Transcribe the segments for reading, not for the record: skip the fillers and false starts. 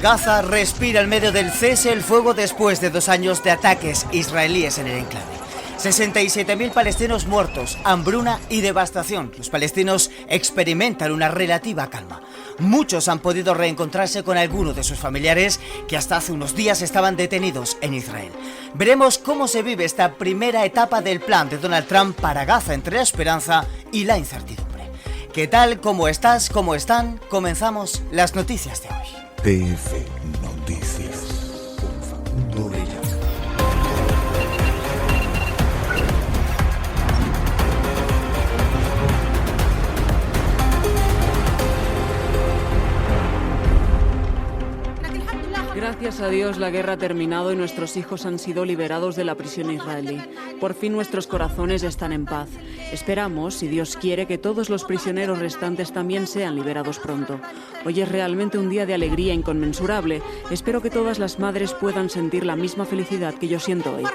Gaza respira en medio del cese el fuego después de 2 años de ataques israelíes en el enclave. 67.000 palestinos muertos, hambruna y devastación. Los palestinos experimentan una relativa calma. Muchos han podido reencontrarse con alguno de sus familiares que hasta hace unos días estaban detenidos en Israel. Veremos cómo se vive esta primera etapa del plan de Donald Trump para Gaza entre la esperanza y la incertidumbre. ¿Qué tal? ¿Cómo estás? ¿Cómo están? Comenzamos las noticias de hoy. TF Noticias con Facundo Orellana. Gracias a Dios la guerra ha terminado y nuestros hijos han sido liberados de la prisión israelí. Por fin nuestros corazones están en paz. Esperamos, si Dios quiere, que todos los prisioneros restantes también sean liberados pronto. Hoy es realmente un día de alegría inconmensurable. Espero que todas las madres puedan sentir la misma felicidad que yo siento hoy.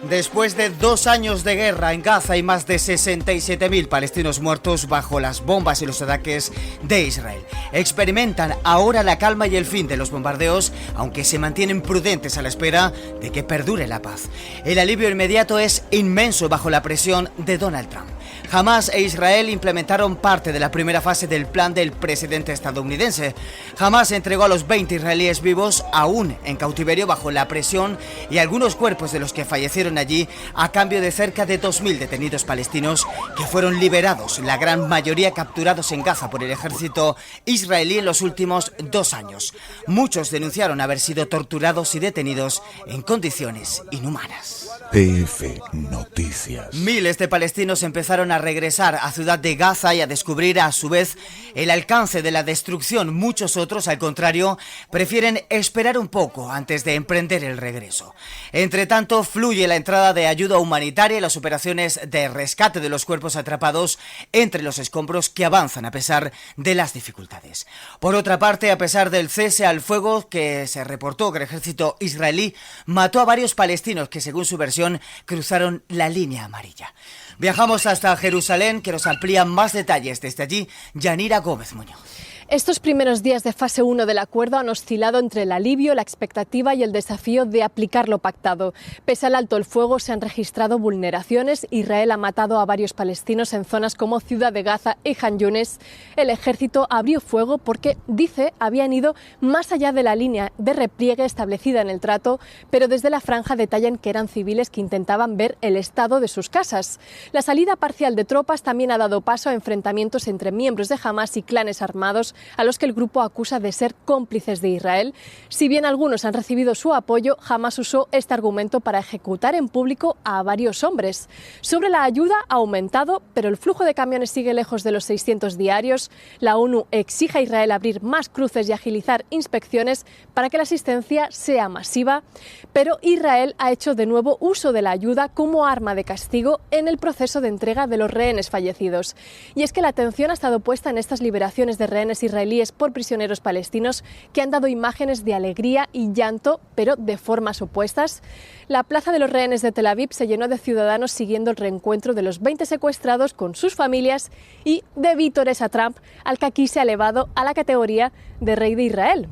Después de 2 años de guerra en Gaza y más de 67.000 palestinos muertos bajo las bombas y los ataques de Israel, experimentan ahora la calma y el fin de los bombardeos, aunque se mantienen prudentes a la espera de que perdure la paz. El alivio inmediato es inmenso bajo la presión de Donald Trump. Hamás e Israel implementaron parte de la primera fase del plan del presidente estadounidense. Hamás entregó a los 20 israelíes vivos aún en cautiverio bajo la presión y algunos cuerpos de los que fallecieron allí a cambio de cerca de 2.000 detenidos palestinos que fueron liberados, la gran mayoría capturados en Gaza por el ejército israelí en los últimos 2 años. Muchos denunciaron haber sido torturados y detenidos en condiciones inhumanas. TF Noticias. Miles de palestinos empezaron a regresar a Ciudad de Gaza y a descubrir a su vez el alcance de la destrucción. Muchos otros, al contrario, prefieren esperar un poco antes de emprender el regreso. Entre tanto, fluye la entrada de ayuda humanitaria y las operaciones de rescate de los cuerpos atrapados entre los escombros que avanzan a pesar de las dificultades. Por otra parte, a pesar del cese al fuego que se reportó que el ejército israelí mató a varios palestinos que, según su versión, cruzaron la línea amarilla. Viajamos hasta Jerusalén, que nos amplía más detalles desde allí, Yanira Gómez Muñoz. Estos primeros días de fase 1 del acuerdo han oscilado entre el alivio, la expectativa y el desafío de aplicar lo pactado. Pese al alto el fuego, se han registrado vulneraciones. Israel ha matado a varios palestinos en zonas como Ciudad de Gaza y Han Yunis. El ejército abrió fuego porque, dice, habían ido más allá de la línea de repliegue establecida en el trato, pero desde la franja detallan que eran civiles que intentaban ver el estado de sus casas. La salida parcial de tropas también ha dado paso a enfrentamientos entre miembros de Hamás y clanes armados, a los que el grupo acusa de ser cómplices de Israel. Si bien algunos han recibido su apoyo, Hamás usó este argumento para ejecutar en público a varios hombres. Sobre la ayuda ha aumentado, pero el flujo de camiones sigue lejos de los 600 diarios. La ONU exige a Israel abrir más cruces y agilizar inspecciones para que la asistencia sea masiva, pero Israel ha hecho de nuevo uso de la ayuda como arma de castigo en el proceso de entrega de los rehenes fallecidos. Y es que la atención ha estado puesta en estas liberaciones de rehenes israelíes por prisioneros palestinos que han dado imágenes de alegría y llanto, pero de formas opuestas. La plaza de los rehenes de Tel Aviv se llenó de ciudadanos siguiendo el reencuentro de los 20 secuestrados con sus familias y de vítores a Trump, al que aquí se ha elevado a la categoría de rey de Israel.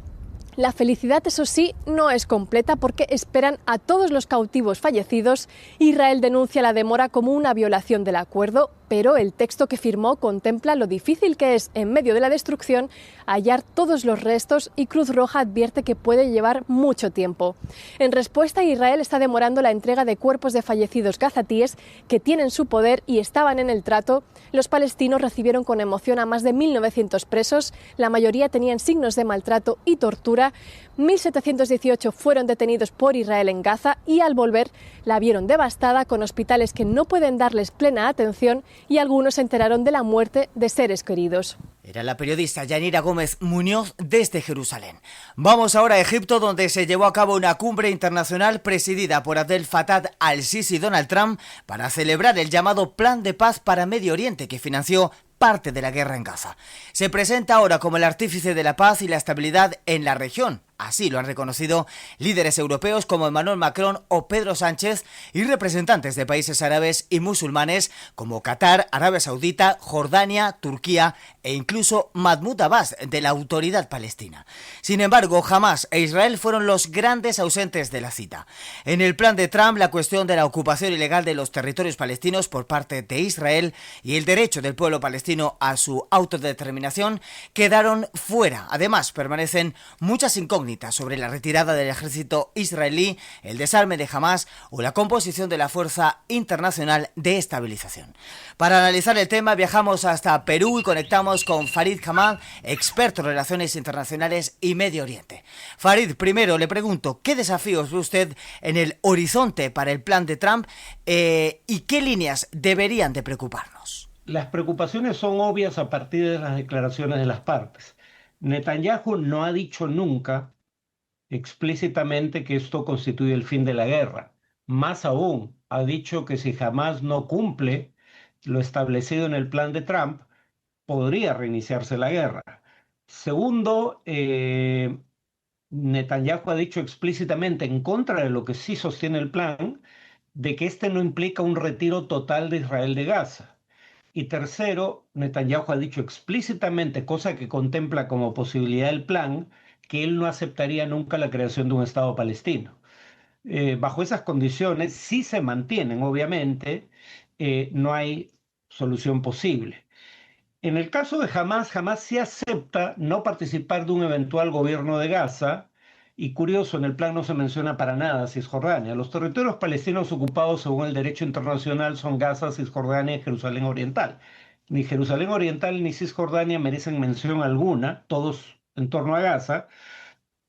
La felicidad, eso sí, no es completa porque esperan a todos los cautivos fallecidos. Israel denuncia la demora como una violación del acuerdo, pero el texto que firmó contempla lo difícil que es, en medio de la destrucción, hallar todos los restos y Cruz Roja advierte que puede llevar mucho tiempo. En respuesta, Israel está demorando la entrega de cuerpos de fallecidos gazatíes que tienen su poder y estaban en el trato. Los palestinos recibieron con emoción a más de 1.900 presos, la mayoría tenían signos de maltrato y tortura. 1.718 fueron detenidos por Israel en Gaza y al volver la vieron devastada, con hospitales que no pueden darles plena atención y algunos se enteraron de la muerte de seres queridos. Era la periodista Yanira Gómez Muñoz desde Jerusalén. Vamos ahora a Egipto, donde se llevó a cabo una cumbre internacional presidida por Abdel Fattah al-Sisi y Donald Trump para celebrar el llamado Plan de Paz para Medio Oriente que financió parte de la guerra en Gaza. Se presenta ahora como el artífice de la paz y la estabilidad en la región. Así lo han reconocido líderes europeos como Emmanuel Macron o Pedro Sánchez y representantes de países árabes y musulmanes como Qatar, Arabia Saudita, Jordania, Turquía e incluso incluso Mahmoud Abbas, de la Autoridad Palestina. Sin embargo, Hamás e Israel fueron los grandes ausentes de la cita. En el plan de Trump, la cuestión de la ocupación ilegal de los territorios palestinos por parte de Israel y el derecho del pueblo palestino a su autodeterminación quedaron fuera. Además, permanecen muchas incógnitas sobre la retirada del ejército israelí, el desarme de Hamás o la composición de la Fuerza Internacional de Estabilización. Para analizar el tema viajamos hasta Perú y conectamos con Farid Hamad, experto en relaciones internacionales y Medio Oriente. Farid, primero le pregunto, ¿qué desafíos ve usted en el horizonte para el plan de Trump y qué líneas deberían de preocuparnos? Las preocupaciones son obvias a partir de las declaraciones de las partes. Netanyahu no ha dicho nunca explícitamente que esto constituye el fin de la guerra. Más aún, ha dicho que si Hamás no cumple lo establecido en el plan de Trump, podría reiniciarse la guerra. Segundo, Netanyahu ha dicho explícitamente, en contra de lo que sí sostiene el plan, de que este no implica un retiro total de Israel de Gaza. Y tercero, Netanyahu ha dicho explícitamente, cosa que contempla como posibilidad el plan, que él no aceptaría nunca la creación de un Estado palestino. Bajo esas condiciones, si se mantienen, obviamente, no hay solución posible. En el caso de Hamás, Hamás sí acepta no participar de un eventual gobierno de Gaza, y curioso, en el plan no se menciona para nada Cisjordania. Los territorios palestinos ocupados según el derecho internacional son Gaza, Cisjordania y Jerusalén Oriental. Ni Jerusalén Oriental ni Cisjordania merecen mención alguna, todos en torno a Gaza.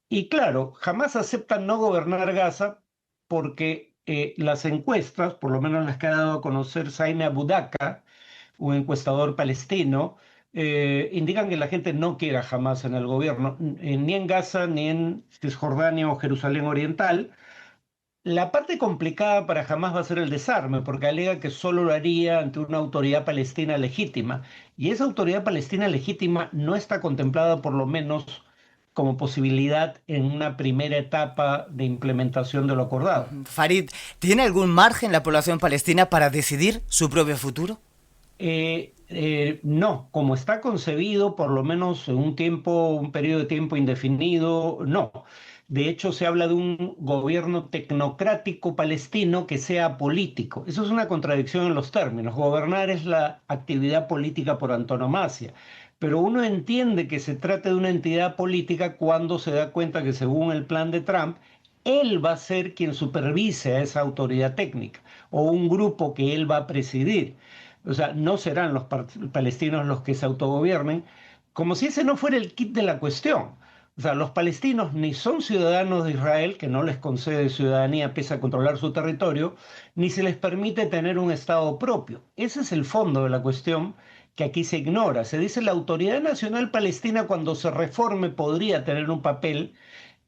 Y claro, Hamás acepta no gobernar Gaza porque las encuestas, por lo menos las que ha dado a conocer Saime Abu Daka, un encuestador palestino, indican que la gente no quiere a Hamás en el gobierno, ni en Gaza, ni en Cisjordania o Jerusalén Oriental. La parte complicada para Hamás va a ser el desarme, porque alega que solo lo haría ante una autoridad palestina legítima. Y esa autoridad palestina legítima no está contemplada, por lo menos, como posibilidad en una primera etapa de implementación de lo acordado. Farid, ¿tiene algún margen la población palestina para decidir su propio futuro? No, como está concebido, por lo menos en un periodo de tiempo indefinido, no. De hecho, se habla de un gobierno tecnocrático palestino que sea político. Eso es una contradicción en los términos. Gobernar es la actividad política por antonomasia. Pero uno entiende que se trata de una entidad política cuando se da cuenta que, según el plan de Trump, él va a ser quien supervise a esa autoridad técnica o un grupo que él va a presidir. O sea, no serán los palestinos los que se autogobiernen, como si ese no fuera el kit de la cuestión. O sea, los palestinos ni son ciudadanos de Israel, que no les concede ciudadanía pese a controlar su territorio, ni se les permite tener un Estado propio. Ese es el fondo de la cuestión que aquí se ignora. Se dice la Autoridad Nacional Palestina, cuando se reforme, podría tener un papel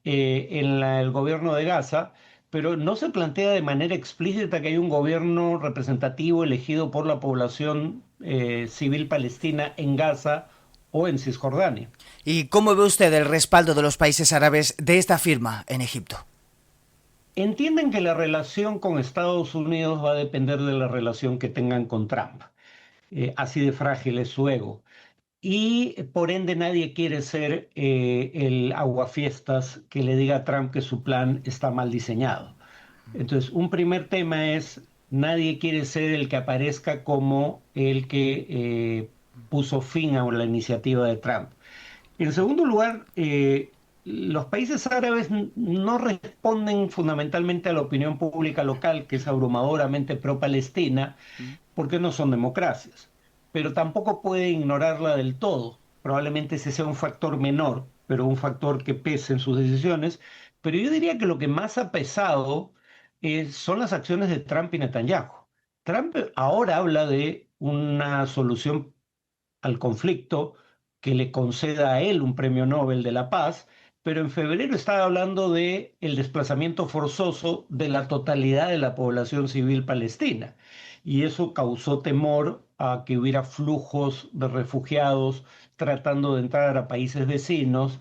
en el gobierno de Gaza, pero no se plantea de manera explícita que hay un gobierno representativo elegido por la población civil palestina en Gaza o en Cisjordania. ¿Y cómo ve usted el respaldo de los países árabes de esta firma en Egipto? Entienden que la relación con Estados Unidos va a depender de la relación que tengan con Trump. Así de frágil es su ego. Y por ende nadie quiere ser el aguafiestas que le diga a Trump que su plan está mal diseñado. Entonces, un primer tema es, nadie quiere ser el que aparezca como el que puso fin a la iniciativa de Trump. En segundo lugar, los países árabes no responden fundamentalmente a la opinión pública local, que es abrumadoramente pro-palestina, porque no son democracias. Pero tampoco puede ignorarla del todo. Probablemente ese sea un factor menor, pero un factor que pese en sus decisiones. Pero yo diría que lo que más ha pesado son las acciones de Trump y Netanyahu. Trump ahora habla de una solución al conflicto que le conceda a él un premio Nobel de la Paz, pero en febrero estaba hablando de el desplazamiento forzoso de la totalidad de la población civil palestina. Y eso causó temor a que hubiera flujos de refugiados tratando de entrar a países vecinos.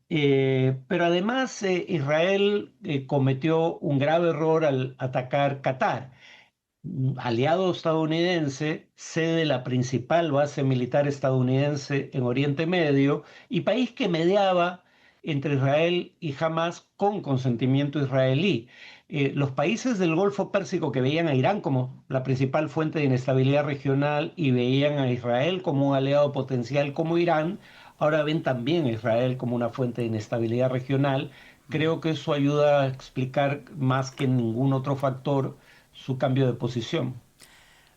Pero además Israel cometió un grave error al atacar Qatar. aliado estadounidense, sede de la principal base militar estadounidense en Oriente Medio y país que mediaba entre Israel y Hamás con consentimiento israelí. Los países del Golfo Pérsico que veían a Irán como la principal fuente de inestabilidad regional y veían a Israel como un aliado potencial como Irán, ahora ven también a Israel como una fuente de inestabilidad regional. Creo que eso ayuda a explicar más que ningún otro factor su cambio de posición.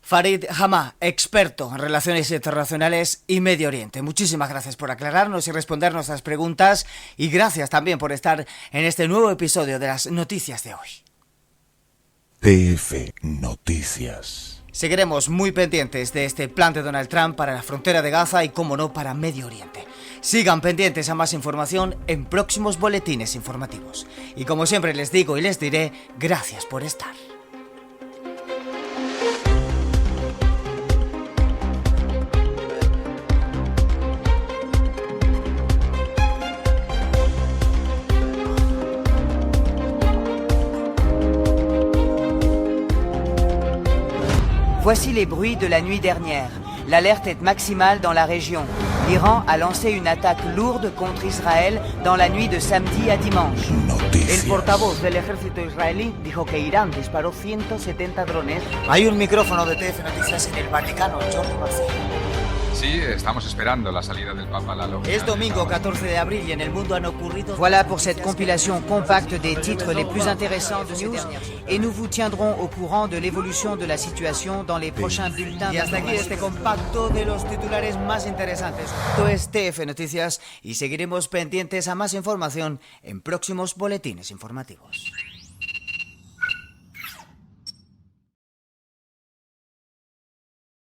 Farid Hamma, experto en relaciones internacionales y Medio Oriente. Muchísimas gracias por aclararnos y responder nuestras preguntas y gracias también por estar en este nuevo episodio de las noticias de hoy. TF Noticias. Seguiremos muy pendientes de este plan de Donald Trump para la frontera de Gaza y, como no, para Medio Oriente. Sigan pendientes a más información en próximos boletines informativos. Y como siempre les digo y les diré, gracias por estar. Voici les bruits de la nuit dernière. L'alerte est maximale dans la région. L'Iran a lancé une attaque lourde contre Israël dans la nuit de samedi à dimanche. Noticias. El portavoz del ejército israelí dijo que Irán disparó 170 drones. Hay un micrófono de TF Noticias en el Vaticano, Jordi Marcel. Sí, estamos esperando la salida del Papa a la logia. Es domingo 14 de abril y en el mundo han ocurrido... Voilà pour cette compilation compacte des titres les plus intéressants de ces dernières heures. Et nous vous tiendrons au courant de l'évolution de la situation dans les prochains bulletins Y hasta aquí d'information. este compacto de los titulares más interesantes. Esto es TF Noticias y seguiremos pendientes a más información en próximos boletines informativos.